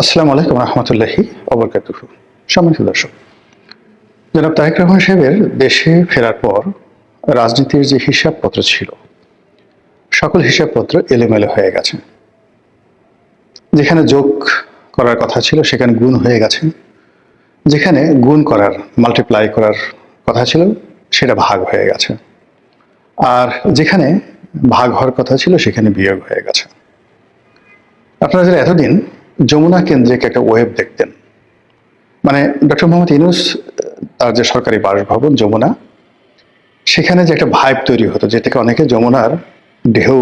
আসসালামু আলাইকুম রহমতুল্লাহি ওবরকাতুহু। সম্মানিত দর্শক, জনাব তারেক রহমান সাহেবের দেশে ফেরার পর রাজনীতির যে হিসাবপত্র ছিল, সকল হিসাবপত্র এলোমেলো হয়ে গেছে। যেখানে যোগ করার কথা ছিল সেখানে গুণ হয়ে গেছে, যেখানে গুণ করার মাল্টিপ্লাই করার কথা ছিল সেটা ভাগ হয়ে গেছে, আর যেখানে ভাগ হওয়ার কথা ছিল সেখানে বিয়োগ হয়ে গেছে। আপনারা যারা এতদিন যমুনা কেন্দ্রিক একটা ওয়েব দেখতেন, মানে ডক্টর মোহাম্মদ ইউনূস তার যে সরকারি বাসভবন যমুনা, সেখানে যে একটা ভাইব তৈরি হতো, যেটাকে অনেকে যমুনার ঢেউ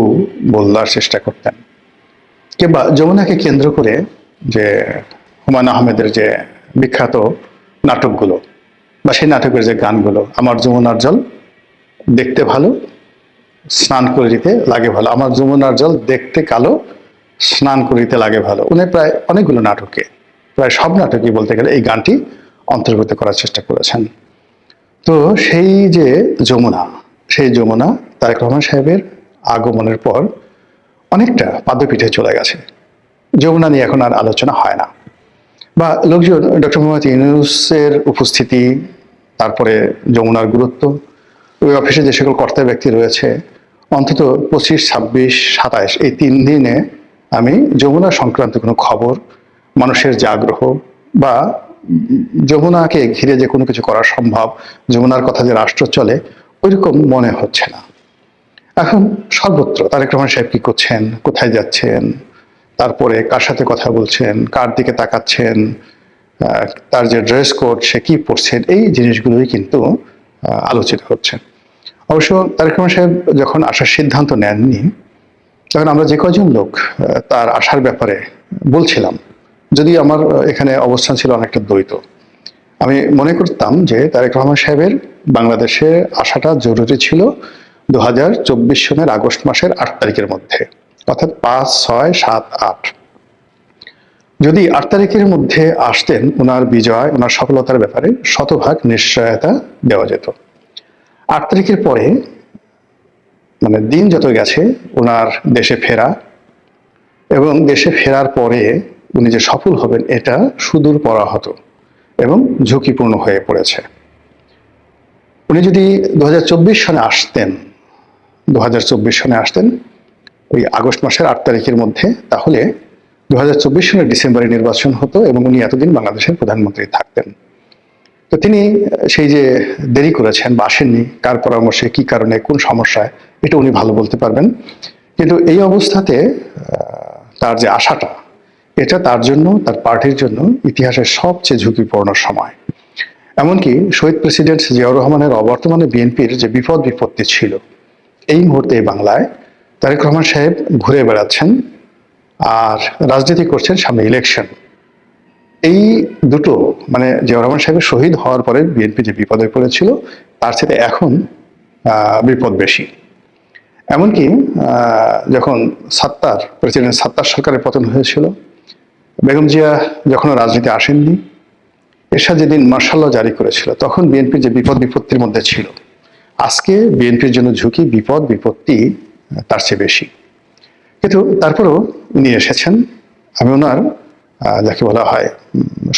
বলার চেষ্টা করতেন, কিংবা যমুনাকে কেন্দ্র করে যে হুমায়ুন আহমেদের যে বিখ্যাত নাটকগুলো বা সেই নাটকের যে গানগুলো, আমার যমুনার জল দেখতে ভালো, স্নান করিতে লাগে ভালো, আমার যমুনার জল দেখতে কালো, স্নান করিতে লাগে ভালো, উনি প্রায় অনেকগুলো নাটকে, প্রায় সব নাটকই বলতে গেলে এই গানটি অন্তর্ভুক্ত করার চেষ্টা করেছেন। তো সেই যে যমুনা, সেই যমুনা তারেক রহমান সাহেবের আগমনের পর অনেকটা পাদপীঠে চলে গেছে। যমুনা নিয়ে এখন আর আলোচনা হয় না, বা লোকজন ডক্টর মোহাম্মদ ইউনূসের উপস্থিতি, তারপরে যমুনার গুরুত্ব, ওই অফিসে যে সকল কর্তা ব্যক্তি রয়েছে, অন্তত 25, 26, 27 এই 3 দিনে আমি যমুনা সংক্রান্ত কোনো খবর, মানুষের যে আগ্রহ বা যমুনাকে ঘিরে যে কোনো কিছু করা সম্ভব, যমুনার কথা যে রাষ্ট্র চলে, ওইরকম মনে হচ্ছে না। এখন সর্বত্র তারেক রহমান সাহেব কি করছেন, কোথায় যাচ্ছেন, তারপরে কার সাথে কথা বলছেন, কার দিকে তাকাচ্ছেন, তার যে ড্রেস কোড, সে কি পরছেন, এই জিনিসগুলোই কিন্তু আলোচিত হচ্ছে। অবশ্য তারেক রহমান সাহেব যখন আসার সিদ্ধান্ত নেননি, তখন আমরা যে কজন লোক তার আসার ব্যাপারে বলছিলাম, যদি আমার এখানে অবস্থান ছিল অনেকটা দ্বৈত। আমি মনে করতাম যে তারেক রহমান সাহেবের বাংলাদেশে আসাটা জরুরি ছিল 2024 সনের আগস্ট মাসের 8 তারিখের মধ্যে, অর্থাৎ 5, 6, 7, 8। যদি 8 তারিখের মধ্যে আসতেন, ওনার বিজয়, ওনার সফলতার ব্যাপারে শতভাগ নিশ্চয়তা দেওয়া যেত। 8 তারিখের পরে, মানে দিন যত গেছে, ওনার দেশে ফেরা এবং দেশে ফেরার পরে উনি যে সফল হবেন এটা সুদূর পরাহত এবং ঝুঁকিপূর্ণ হয়ে পড়েছে। উনি যদি 2024 সনে আসতেন, 2024 সনে আসতেন ওই আগস্ট মাসের 8 তারিখের মধ্যে, তাহলে 2024 সনের ডিসেম্বরে নির্বাচন হতো এবং উনি এতদিন বাংলাদেশের প্রধানমন্ত্রী থাকতেন। তো তিনি সেই যে দেরি করেছেন বা আসেননি, কার পরামর্শে, কি কারণে, কোন সমস্যায়, এটা উনি ভালো বলতে পারবেন। কিন্তু এই অবস্থাতে তার যে আশাটা, এটা তার জন্য, তার পার্টির জন্য ইতিহাসের সবচেয়ে ঝুঁকিপূর্ণ সময়। এমনকি শহীদ প্রেসিডেন্ট জিয়াউর রহমানের অবর্তমানে বিএনপির যে বিপদ বিপত্তি ছিল, এই মুহূর্তে বাংলায় তারেক রহমান সাহেব ঘুরে বেড়াচ্ছেন আর রাজনীতি করছেন, সামনে ইলেকশন। এই দুটো, মানে জিয়াউর রহমান সাহেবের শহীদ হওয়ার পরে বিএনপি যে বিপদে পড়েছিল, তার সাথে এখন বিপদ বেশি। এমনকি যখন প্রেসিডেন্ট সাত্তার সরকারের পতন হয়েছিল, বেগম জিয়া যখন রাজনীতি আসেননি, এরশাদ যেদিন মার্শাল ল জারি করেছিল, তখন বিএনপি যে বিপদ বিপত্তির মধ্যে ছিল, আজকে বিএনপির জন্য ঝুঁকি, বিপদ বিপত্তি তার চেয়ে বেশি। কিন্তু তারপরেও উনি এসেছেন। আমি ওনার যাকে বলা হয়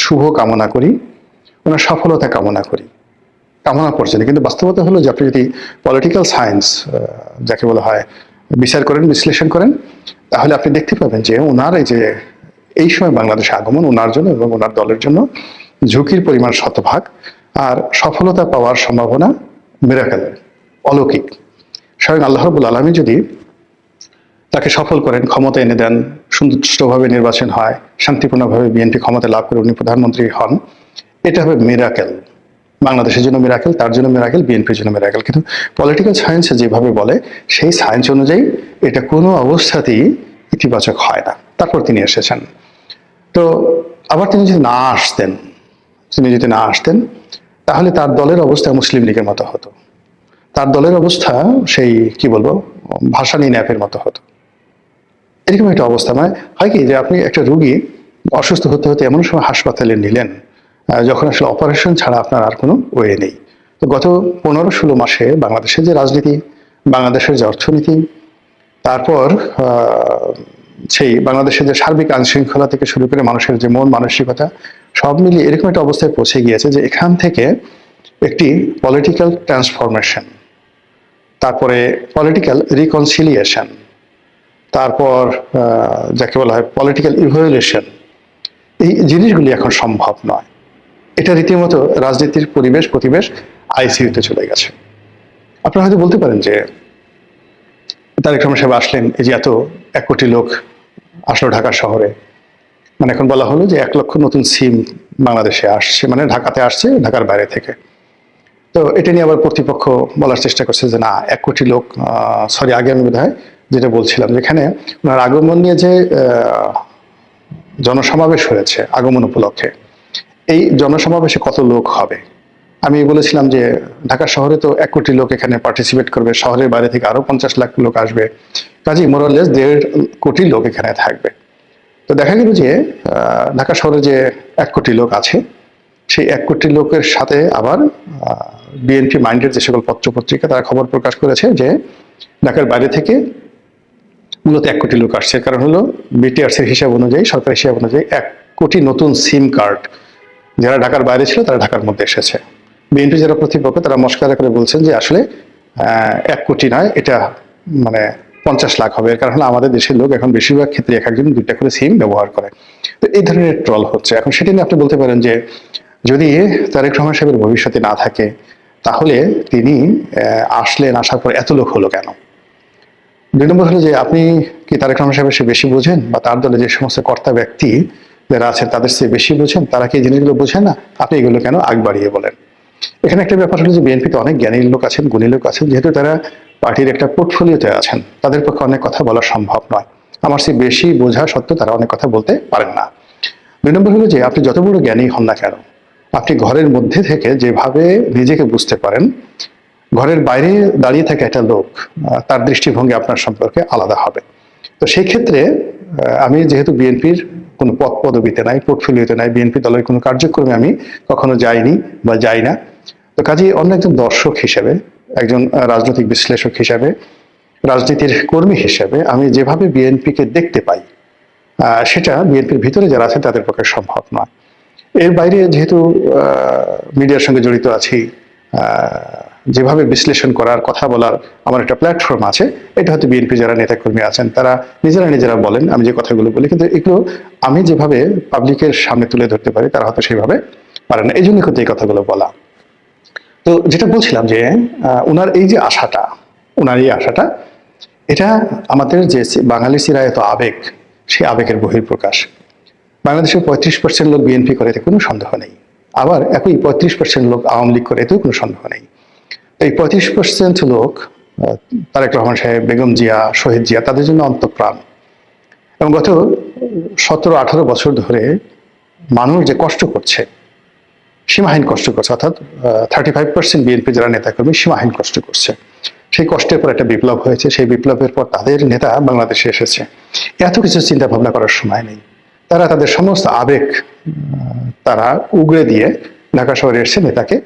শুভ কামনা করি, ওনার সফলতা কামনা করি, কামনা করছেন। কিন্তু বাস্তবতা হলো যে আপনি যদি পলিটিক্যাল সায়েন্স যাকে বলা হয় বিচার করেন, বিশ্লেষণ করেন, তাহলে আপনি দেখতে পাবেন যে ওনার এই সময় বাংলাদেশে আগমন ওনার জন্য এবং ওনার দলের জন্য ঝুঁকির পরিমাণ শতভাগ, আর সফলতা পাওয়ার সম্ভাবনা মিরাকেল, অলৌকিক। স্বয়ং আল্লাহ রাব্বুল আলামিন যদি তাকে সফল করেন, ক্ষমতা এনে দেন, সুষ্ঠুভাবে নির্বাচন হয়, শান্তিপূর্ণভাবে বিএনপি ক্ষমতা লাভ করে উনি প্রধানমন্ত্রী হন, এটা হবে মিরাকেল। বাংলাদেশের জন্য মিরাকেল, তার জন্য মিরাকেল, বিএনপির জন্য মিরাকেল। কিন্তু পলিটিক্যাল সায়েন্স যেভাবে বলে, সেই সায়েন্স অনুযায়ী এটা কোনো অবস্থাতেই ইতিবাচক হয় না। তারপর তিনি এসেছেন। তো আবার তিনি যদি না আসতেন, তাহলে তার দলের অবস্থা মুসলিম লীগের মতো হতো। তার দলের অবস্থা সেই কি বলবো, ভাসানী ন্যাপের মতো হতো। এরকম একটা অবস্থা, মানে হয় কি যে আপনি একটা রুগী অসুস্থ হতে হতে এমন সময় হাসপাতালে নিলেন যখন আসলে অপারেশন ছাড়া আপনার আর কোনো ওয়ে নেই। তো গত 15-16 মাসে বাংলাদেশের যে রাজনীতি, বাংলাদেশের যে অর্থনীতি, তারপর সেই বাংলাদেশের যে সার্বিক আইনশৃঙ্খলা থেকে শুরু করে মানুষের যে মন মানসিকতা সব মিলিয়ে এরকম একটা অবস্থায় পৌঁছে গিয়েছে যে এখান থেকে একটি পলিটিক্যাল ট্রান্সফরমেশন, তারপরে পলিটিক্যাল রিকনসিলিয়েশন, তারপর যাকে বলা হয় পলিটিক্যাল ইভ্যালুয়েশন, এই জিনিসগুলি এখন সম্ভব নয়। এটা রীতিমতো রাজনীতির প্রতিবেশ আইসিইউতে চলে গেছে। আপনারা হয়তো বলতে পারেন যে তারেক রহমান সাহেব আসলেন, এই যে এত 1 কোটি লোক আসলো ঢাকা শহরে, মানে এখন বলা হলো যে 1 লক্ষ নতুন সিম বাংলাদেশে আসছে, মানে ঢাকাতে আসছে ঢাকার বাইরে থেকে। তো এটা নিয়ে আবার কর্তৃপক্ষ বলার চেষ্টা করছে যে না 1 কোটি লোক, সরি আগে আমি বোধহয় যেটা বলছিলাম যেখানে ওনার আগমন নিয়ে যে জনসমাবেশ হয়েছে আগমন উপলক্ষে, এই জনসমাবেশে কত লোক হবে, আমি বলেছিলাম যে ঢাকা শহরে তো 1 কোটি লোক এখানে পার্টিসিপেট করবে, শহরের বাইরে থেকে আরো 50 লাখ লোক আসবে, কাজেই মোরালেস 1.5 কোটি লোক এখানে থাকবে। তো দেখা গেল যে ঢাকা শহরে যে 1 কোটি লোক আছে, সেই 1 কোটি লোকের সাথে আবার বিএনপি মাইন্ডের যে সকল পত্র পত্রিকা তারা খবর প্রকাশ করেছে যে ঢাকার বাইরে থেকে মূলত 1 কোটি লোক আসছে। কারণ হলো বিটিআরসির হিসাব অনুযায়ী, সরকারি হিসাব অনুযায়ী 1 কোটি নতুন সিম কার্ড যারা ঢাকার বাইরে ছিল তারা ঢাকার মধ্যে এসেছে। বিএনপি যারা প্রতিপক্ষ তারা মস্কারা করে বলছেন যে আসলে 1 কোটি নয়, এটা মানে 50 লাখ হবে। এর কারণ হলো আমাদের দেশের লোক এখন বেশিরভাগ ক্ষেত্রে 1 একজন 2টা করে সিম ব্যবহার করে। তো এই ধরনের ট্রল হচ্ছে। এখন সেটা নিয়ে আপনি বলতে পারেন যে যদি তারেক রহমান সাহেবের ভবিষ্যতে না থাকে তাহলে তিনি আসলেন, আসার পর এত লোক হলো কেন? 2 নম্বর হলো যে আপনি কি তারেক রহমান সাহেবের চেয়ে বেশি বোঝেন, বা তার দলে যে সমস্ত কর্তা ব্যক্তি যারা আছেন তাদের চেয়ে বেশি বোঝেন? তারা কি এই জিনিসগুলো বোঝেন না? আপনি এগুলো কেন আগ বাড়িয়ে বলেন? এখানে একটা ব্যাপার হলো যে বিএনপিতে অনেক জ্ঞানী লোক আছেন, গুণী লোক আছেন, যেহেতু তারা পার্টির একটা পোর্টফোলিওতে আছেন, তাদের পক্ষে অনেক কথা বলা সম্ভব নয়। আমার চেয়ে বেশি বোঝা সত্ত্বেও তারা অনেক কথা বলতে পারেন না। 2 নম্বর হলো যে আপনি যত বড় জ্ঞানী হন না কেন, আপনি ঘরের মধ্যে থেকে যেভাবে নিজেকে বুঝতে পারেন, ঘরের বাইরে দাঁড়িয়ে থাকা একটা লোক তার দৃষ্টিভঙ্গি আপনার সম্পর্কে আলাদা হবে। তো সেই ক্ষেত্রে আমি যেহেতু বিএনপির কোনো পদ পদবিতে নাই, পোর্টফোলিওতে নাই, বিএনপি দলের কোনো কার্যক্রমে আমি কখনো যাইনি বা যাই না, তো কাজেই অন্য একজন দর্শক হিসেবে, একজন রাজনৈতিক বিশ্লেষক হিসেবে, রাজনীতির কর্মী হিসেবে আমি যেভাবে বিএনপিকে দেখতে পাই সেটা বিএনপির ভিতরে যারা আছে তাদের পক্ষে সম্ভব নয়। এর বাইরে যেহেতু মিডিয়ার সঙ্গে জড়িত আছি, যেভাবে বিশ্লেষণ করার, কথা বলার আমার একটা প্ল্যাটফর্ম আছে, এটা হয়তো বিএনপি যারা নেতাকর্মী আছেন তারা নিজেরা বলেন আমি যে কথাগুলো বলি, কিন্তু এগুলো আমি যেভাবে পাবলিকের সামনে তুলে ধরতে পারি তারা হয়তো সেইভাবে পারে না, এই জন্য কিন্তু এই কথাগুলো বলা। তো যেটা বলছিলাম যে ওনার এই যে আশাটা, এটা আমাদের যে বাঙালি চিরায়ত আবেগ, সেই আবেগের বহিঃপ্রকাশ। বাংলাদেশের 35% লোক বিএনপি করে, এতে কোনো সন্দেহ নেই। আবার একই 35% লোক আওয়ামী লীগ করে, এতেও কোনো সন্দেহ নেই। এই 35% লোক তারেক রহমান সাহেব, বেগম জিয়া, শহীদ জিয়া, তাদের জন্য অন্তঃপ্রাণ। এবং গত 17-18 বছর ধরে মানুষ যে কষ্ট করছে, সীমাহীন কষ্ট করছে, অর্থাৎ 35% বিএনপি যারা নেতাকর্মী সীমাহীন কষ্ট করছে। সেই কষ্টের পর একটা বিপ্লব হয়েছে, সেই বিপ্লবের পর তাদের নেতা বাংলাদেশে এসেছে। এত কিছু চিন্তা ভাবনা করার সময় নেই। তারা তাদের সমস্ত আবেগ তারা উগড়ে দিয়ে ঢাকা শহরে এসেছে নেতাকে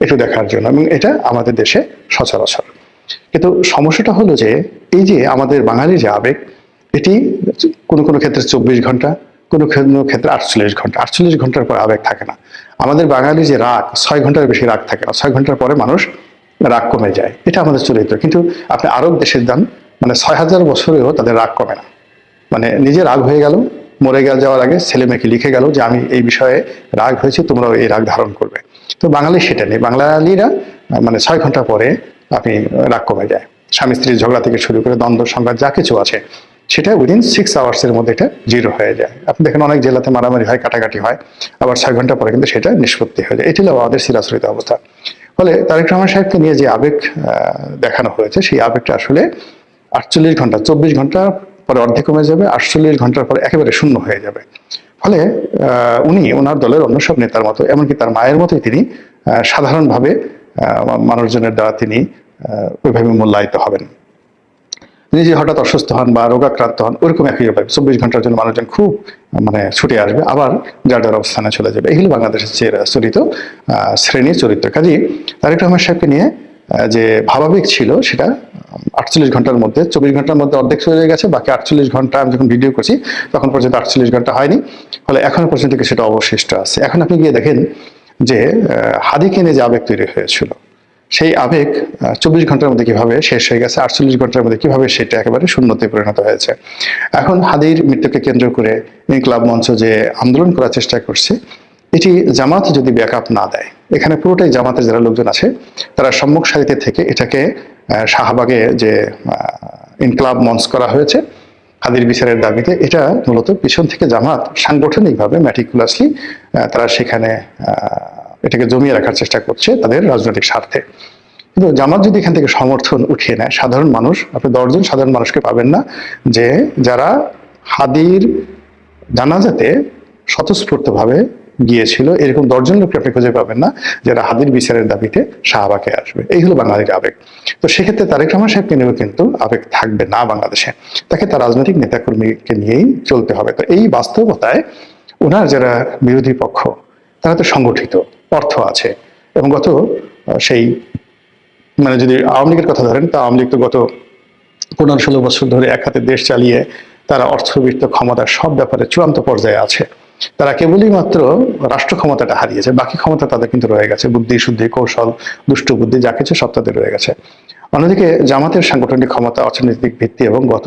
একটু দেখার জন্য, এবং এটা আমাদের দেশে সচরাচর। কিন্তু সমস্যাটা হলো যে এই যে আমাদের বাঙালির যে আবেগ, এটি কোনো কোনো ক্ষেত্রে 24 ঘন্টা, কোনো ক্ষেত্রে 48 ঘন্টা। 48 ঘন্টার পর আবেগ থাকে না। আমাদের বাঙালির যে রাগ, 6 ঘন্টার বেশি রাগ থাকে না। 6 ঘন্টার পরে মানুষ রাগ কমে যায়, এটা আমাদের চরিত্র। কিন্তু আপনি আরব দেশের যান, মানে 6000 বছরেও তাদের রাগ কমে না। মানে নিজে রাগ হয়ে গেল, মরে যাওয়ার আগে ছেলে মেয়েকে লিখে গেল যে আমি এই বিষয়ে রাগ হয়েছি, তোমরাও এই রাগ ধারণ করবে। তো বাঙালি সেটা নেই। বাঙালিরা মানে 6 ঘন্টা পরে আপনি রাগ কমে যায়। স্বামী স্ত্রীর ঝগড়া থেকে শুরু করে দ্বন্দ্ব সংঘাত যা কিছু আছে সেটা উইদিন 6 আওয়ার্সের মধ্যে এটা জিরো হয়ে যায়। আপনি দেখেন অনেক জেলাতে মারামারি হয়, কাটাকাটি হয়, আবার 6 ঘন্টা পরে কিন্তু সেটা নিষ্পত্তি হয়ে যায়। এটি হলো আমাদের চিরাচরিত অবস্থা। ফলে তারেক রহমান সাহেবকে নিয়ে যে আবেগ দেখানো হয়েছে, সেই আবেগটা আসলে 48 ঘন্টা, 24 ঘন্টা পরে অর্ধেক কমে যাবে, 48 ঘন্টার পরে একেবারে শূন্য হয়ে যাবে। ফলে উনি ওনার দলের অন্য সব নেতার মতো, এমনকি তার মায়ের মতোই তিনি সাধারণভাবে মানুষজনের দ্বারা তিনি ওইভাবে মূল্যায়িত হবেন। তিনি যে হঠাৎ অসুস্থ হন বা রোগাক্রান্ত হন, ওরকম একইভাবে 24 ঘন্টার জন্য মানুষজন খুব মানে ছুটে আসবে, আবার যার যার অবস্থানে চলে যাবে। এগুলো বাংলাদেশের চরিত শ্রেণীর চরিত্র। কাজেই তারেক রহমান সাহেবকে নিয়ে যে ভাবাবেগ ছিল সেটা 48 ঘন্টার মধ্যে 24 ঘন্টার মধ্যে অর্ধেক চলে গেছে, বাকি 48 ঘন্টা আমি যখন ভিডিও করছি তখন পর্যন্ত 48 ঘন্টা হয়নি, ফলে এখনো পর্যন্ত কিছুটা অবশিষ্ট আছে। এখন আপনি গিয়ে দেখেন যে হাদিকে নিয়ে যে আবেগ তৈরি হয়েছিল, সেই আবেগ 24 ঘন্টার মধ্যে কিভাবে শেষ হয়ে গেছে, 48 ঘন্টার মধ্যে কিভাবে সেটা একেবারে শূন্যতে পরিণত হয়েছে। এখন হাদির মৃত্যুকে কেন্দ্র করে ইনকিলাব মঞ্চ যে আন্দোলন করার চেষ্টা করছে, এটি জামাত যদি ব্যাকআপ না দেয়, এখানে পুরোটাই জামাতের যারা লোকজন আছে তারা সম্মুখ সারিতে থেকে এটাকে শাহবাগে যে ইনকিলাব মঞ্চ করা হয়েছে হাদির বিচারের দাবিতে, এটা মূলত পিছন থেকে জামাত সাংগঠনিকভাবে ম্যাটিকুলাসলি তারা সেখানে এটাকে জমিয়ে রাখার চেষ্টা করছে তাদের রাজনৈতিক স্বার্থে। কিন্তু জামাত যদি এখান থেকে সমর্থন উঠিয়ে নেয়, সাধারণ মানুষ, আপনি 10 জন সাধারণ মানুষকে পাবেন না যে যারা হাদির জানাজাতে স্বতঃস্ফূর্তভাবে গিয়েছিল, এরকম 10 জন লোককে আপনি খুঁজে পাবেন না যারা হাদির বিচারের দাবিতে শাহবাগে আসবে। এই হলো বাঙালির আবেগ। তো সেক্ষেত্রে তারেক রহমান সাহেবকে নিয়েও কিন্তু আবেগ থাকবে না বাংলাদেশে, তাকে তার রাজনৈতিক নেতাকর্মীকে নিয়েই চলতে হবে। তো এই বাস্তবতায় ওনার যারা বিরোধী পক্ষ তারা তো সংগঠিত, অর্থ আছে, এবং গত সেই মানে যদি আওয়ামী লীগের কথা ধরেন, তা আওয়ামী লীগ তো গত 15-16 বছর ধরে এক হাতে দেশ চালিয়ে তারা অর্থবিত্ত ক্ষমতা সব ব্যাপারে চূড়ান্ত পর্যায়ে আছে। তারা কেবলই মাত্র রাষ্ট্র ক্ষমতাটা হারিয়েছে, বাকি ক্ষমতা তাদের কিন্তু রয়ে গেছে, বুদ্ধি শুদ্ধি কৌশল দুষ্ট বুদ্ধি যা কিছু সব তাদের রয়ে গেছে। অন্যদিকে জামাতের সাংগঠনিক ক্ষমতা, অর্থনৈতিক ভিত্তি এবং গত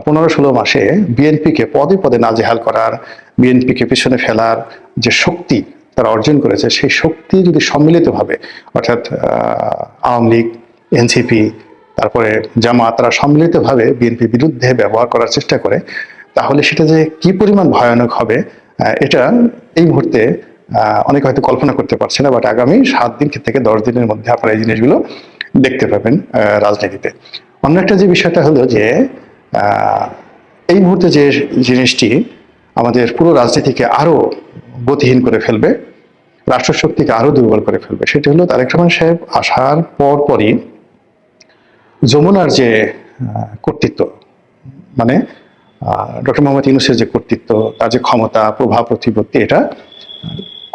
15-16 মাসে বিএনপিকে পদে পদে নাজেহাল করার, বিএনপিকে পিছনে ফেলার যে শক্তি তারা অর্জন করেছে, সেই শক্তি যদি সম্মিলিতভাবে অর্থাৎ আওয়ামী লীগ, এনসিপি, তারপরে জামাত, তারা সম্মিলিতভাবে বিএনপির বিরুদ্ধে ব্যবহার করার চেষ্টা করে, তাহলে সেটা যে কি পরিমাণ ভয়ানক হবে এটা এই মুহূর্তে অনেকে হয়তো কল্পনা করতে পারছে না। বাট আগামী 7 দিন থেকে 10 দিনের মধ্যে আপনারা এই জিনিসগুলো দেখতে পাবেন রাজনীতিতে। অন্য একটা যে বিষয়টা হলো যে এই মুহূর্তে যে জিনিসটি আমাদের পুরো রাজনীতিকে আরো গতিহীন করে ফেলবে, রাষ্ট্রশক্তিকে আরো দুর্বল করে ফেলবে, সেটি হলো তারেক রহমান সাহেব আসার পরই যমুনার যে কর্তৃত্ব, মানে ডক্টর মোহাম্মদ ইউনূসের যে কর্তৃত্ব, তার যে ক্ষমতা, প্রভাব প্রতিপত্তি, এটা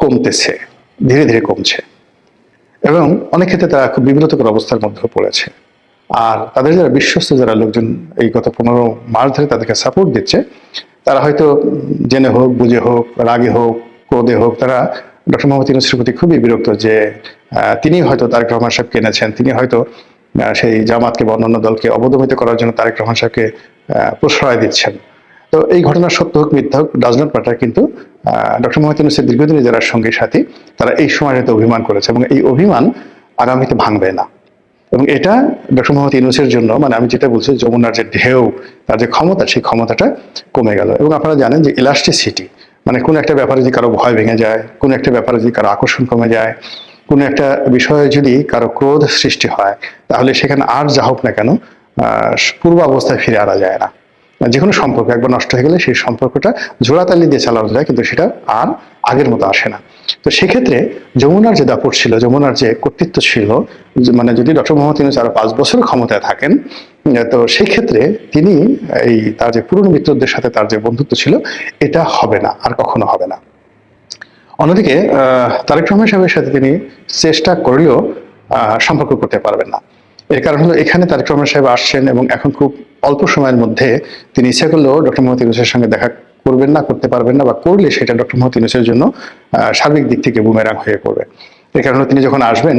কমতেছে, ধীরে ধীরে কমছে, এবং অনেক ক্ষেত্রে তারা খুব বিব্রতকর অবস্থার মধ্যে পড়েছে। আর তাদের যারা বিশ্বস্ত যারা লোকজন এই গত 15 মাস ধরে তাদেরকে সাপোর্ট দিচ্ছে, তারা হয়তো জেনে হোক, বুঝে হোক, রাগে হোক, ক্রোধে হোক, তারা ডক্টর মোহাম্মদ ইউনূসের প্রতি খুবই বিরক্ত যে তিনি হয়তো তারেক রহমান সাহেবকে এনেছেন, তিনি হয়তো সেই জামাতকে বা অন্যান্য দলকে অবদমিত করার জন্য তারেক রহমান সাহেবকে প্রশ্রয় দিচ্ছেন। তো এই ঘটনার সত্য হোক মিথ্যা হোক ডাজ নট ম্যাটার, কিন্তু ডক্টর মোহাম্মদ ইউনূসের দীর্ঘদিনের যারা সঙ্গী সাথী তারা এই সময়টাতে অভিমান করেছে, এবং এই অভিমান আগামীতে ভাঙবে না। এবং এটা ডক্টর মোহাম্মদ ইউনূসের জন্য, মানে আমি যেটা বলছি, যমুনার যে ঢেউ, তার যে ক্ষমতা, সেই ক্ষমতাটা কমে গেল। এবং আপনারা জানেন যে ইলাস্টিসিটি, মানে কোনো একটা ব্যাপারে যদি কারো ভয় ভেঙে যায়, কোনো একটা ব্যাপারে যদি কারো আকর্ষণ কমে যায়, কোনো একটা বিষয়ে যদি কারো ক্রোধ সৃষ্টি হয়, তাহলে সেখানে আর যা হোক না কেন পূর্ব অবস্থায় ফিরে আনা যায় না। যে কোনো সম্পর্ক একবার নষ্ট হয়ে গেলে সেই সম্পর্কটা জোড়াতালি দিয়ে চালানো যায়, কিন্তু সেটা আর আগের মতো আসে না। তো সেক্ষেত্রে যমুনার যে দাপট ছিল, যমুনার যে কর্তৃত্ব ছিল, মানে যদি ডক্টর মোহাম্মদ ইউনূস আরো 5 বছর ক্ষমতায় থাকেন, তো সেই ক্ষেত্রে তিনি এই তার যে পুরনো মিত্রদের সাথে তার যে বন্ধুত্ব ছিল, এটা হবে না, আর কখনো হবে না। অন্যদিকে তারেক রহমান সাহেবের সাথে তিনি চেষ্টা করলেও সম্পর্ক করতে পারবেন না। এর কারণ হলো এখানে তারেক রহমান সাহেব আসছেন এবং এখন খুব অল্প সময়ের মধ্যে তিনি ইচ্ছা করলেও ডক্টর মোহাম্মদ ইউনূসের সঙ্গে দেখা করবেন না, করতে পারবেন না, বা করলে সেটা ডক্টর মোহাম্মদ ইউনূসের জন্য সার্বিক দিক থেকে বুমেরাং হয়ে পড়বে। এই কারণে তিনি যখন আসবেন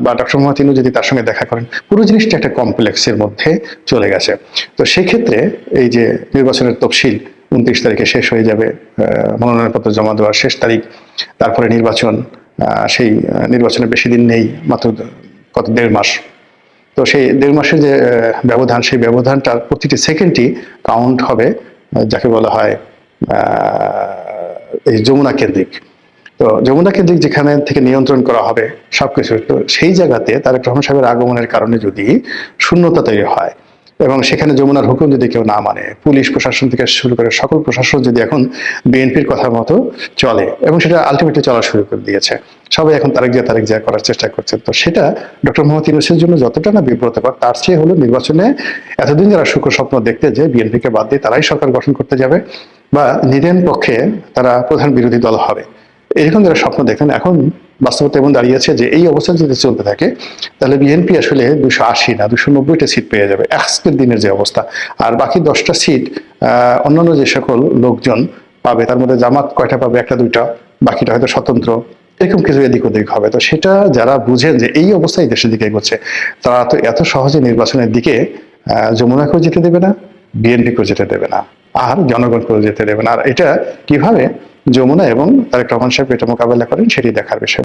বা ডক্টর মোহাম্মদ ইউনূস যদি তার সঙ্গে দেখা করেন, পুরো জিনিসটা একটা কমপ্লেক্সের মধ্যে চলে গেছে। তো সেক্ষেত্রে এই যে নির্বাচনের তফসিল 29 তারিখে শেষ হয়ে যাবে, মনোনয়নপত্র জমা দেওয়ার শেষ তারিখ, তারপরে নির্বাচন, সেই নির্বাচনের বেশি দিন নেই, মাত্র কত 1.5 মাস। তো সেই 1.5 মাসের যে ব্যবধান, সেই ব্যবধানটার প্রতিটি সেকেন্ডই কাউন্ট হবে, যাকে বলা হয় এই যমুনা কেন্দ্রিক। তো যমুনা কেন্দ্রিক যেখানে থেকে নিয়ন্ত্রণ করা হবে সবকিছু, তো সেই জায়গাতে তারেক রহমান সাহেবের আগমনের কারণে যদি শূন্যতা তৈরি হয়, এবং সেখানে যমুনার হুকুম যদি কেউ না মানে, পুলিশ প্রশাসন থেকে শুরু করে সকল প্রশাসন যদি এখন বিএনপির কথা মতো চলে, এবং সেটা আলটিমেটলি চলা শুরু করে দিয়েছে, সবাই এখন তারেক জিয়া করার চেষ্টা করছে, তো সেটা ডক্টর মোহাম্মদ ইউনূসের জন্য যতটা না বিব্রতকর, তার চেয়ে হলো নির্বাচনে এতদিন যারা সুখ স্বপ্ন দেখতে যে বিএনপিকে বাদ দিয়ে তারাই সরকার গঠন করতে যাবে বা নিদেন পক্ষে তারা প্রধান বিরোধী দল হবে, এরকম যারা স্বপ্ন দেখেন, এখন বাস্তবতা এমন দাঁড়িয়েছে যে এই অবস্থা যদি চলতে থাকে তাহলে বিএনপি আসলে 280 না 290টা সিট পেয়ে যাবে আজকের দিনের যে অবস্থা। আর বাকি 10টা সিট অন্যান্য যে সকল লোকজন পাবে, তার মধ্যে জামাত কয়টা পাবে, একটা দুইটা, বাকিটা হয়তো স্বতন্ত্র, এরকম কিছু এদিক ওদিক হবে। তো সেটা যারা বুঝেন যে এই অবস্থায় দেশের দিকে এগোচ্ছে, তারা তো এত সহজে নির্বাচনের দিকে যমুনাকেও যেতে দেবে না, বিএনপিকেও যেতে দেবে না, আর জনগণকেও যেতে দেবে না। আর এটা কিভাবে যমুনা এবং তারেক রহমান সাহেব এটা মোকাবেলা করেন সেটি দেখার বিষয়।